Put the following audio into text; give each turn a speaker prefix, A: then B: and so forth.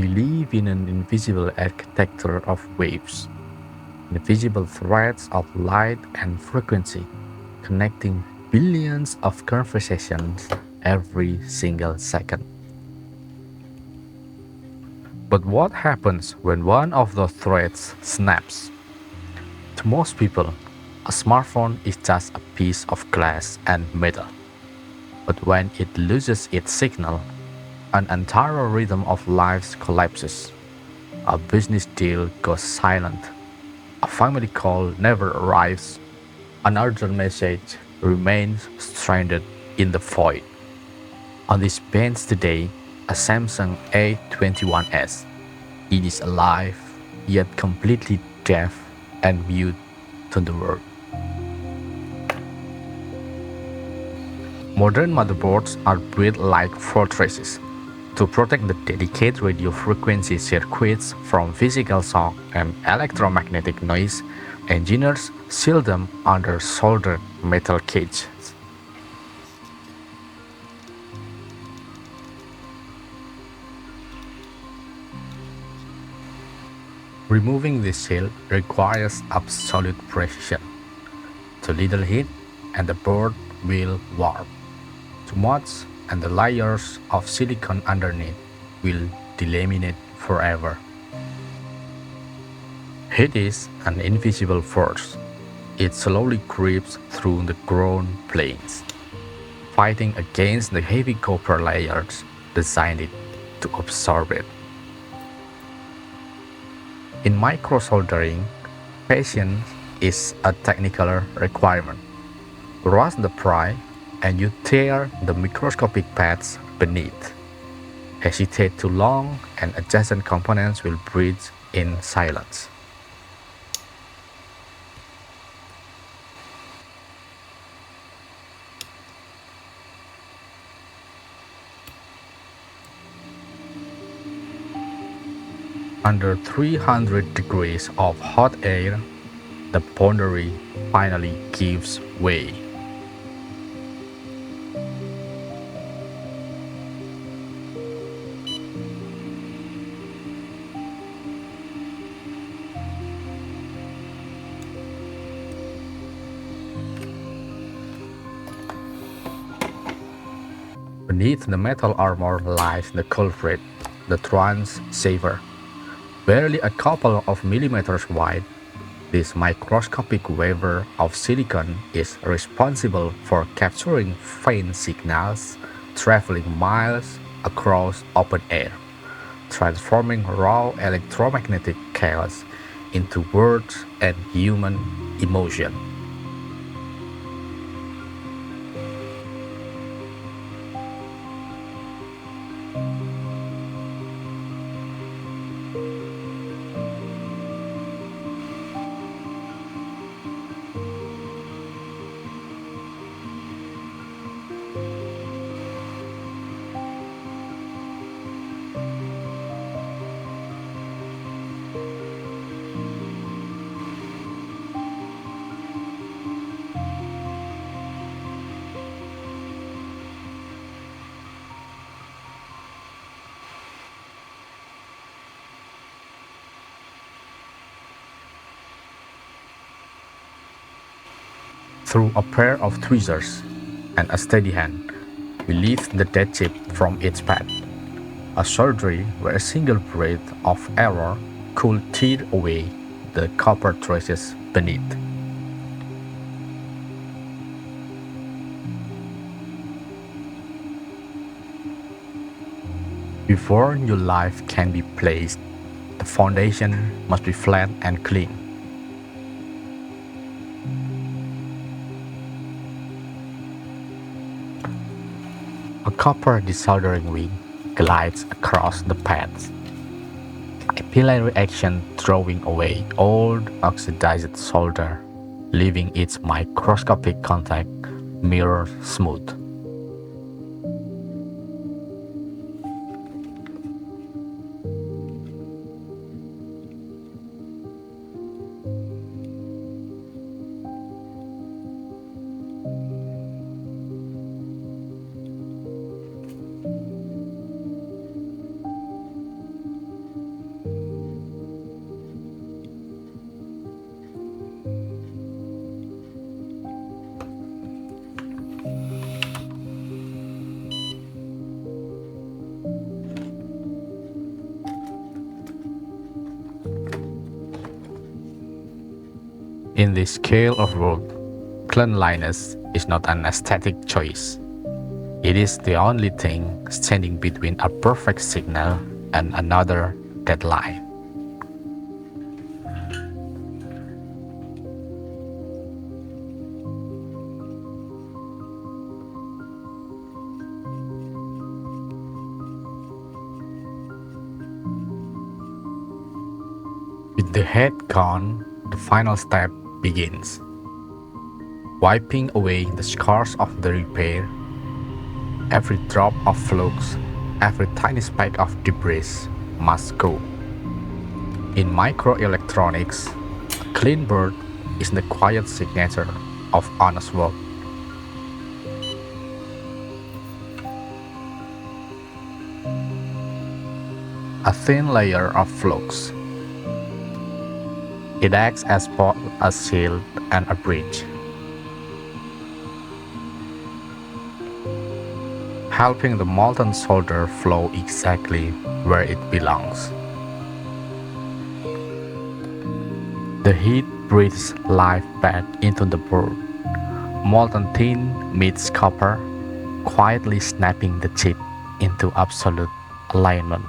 A: We live in an invisible architecture of waves, invisible threads of light and frequency, connecting billions of conversations every single second. But what happens when one of those threads snaps? To most people, a smartphone is just a piece of glass and metal. But when it loses its signal, an entire rhythm of life collapses. A business deal goes silent. A family call never arrives. An urgent message remains stranded in the void. On this bench today, a Samsung A21s. It is alive, yet completely deaf and mute to the world. Modern motherboards are built like fortresses to protect the dedicated radio frequency circuits from physical shock and electromagnetic noise. Engineers seal them under soldered metal cages. Removing the seal requires absolute precision. Too little heat and the board will warp. Too much and the layers of silicon underneath will delaminate forever. Heat is an invisible force. It slowly creeps through the ground planes, fighting against the heavy copper layers designed to absorb it. In microsoldering, patience is a technical requirement. Rush the pry and you tear the microscopic pads beneath. Hesitate too long and adjacent components will breathe in silence. Under 300 degrees of hot air, the boundary finally gives way. Beneath the metal armor lies the culprit, the transceiver. Barely a couple of millimeters wide, this microscopic wafer of silicon is responsible for capturing faint signals traveling miles across open air, transforming raw electromagnetic chaos into words and human emotion. Through a pair of tweezers and a steady hand, we lift the dead chip from its pad. A surgery where a single breath of error could tear away the copper traces beneath. Before new life can be placed, the foundation must be flat and clean. A copper desoldering wing glides across the pads. Capillary action throwing away old oxidized solder, leaving its microscopic contact mirror smooth. In this scale of work, cleanliness is not an aesthetic choice. It is the only thing standing between a perfect signal and another deadline. With the head gone, the final step begins. Wiping away the scars of the repair, every drop of flux, every tiny speck of debris must go. In microelectronics, a clean board is the quiet signature of honest work. A thin layer of flux. It acts as both a shield and a bridge, helping the molten solder flow exactly where it belongs. The heat breathes life back into the board. Molten tin meets copper, quietly snapping the chip into absolute alignment.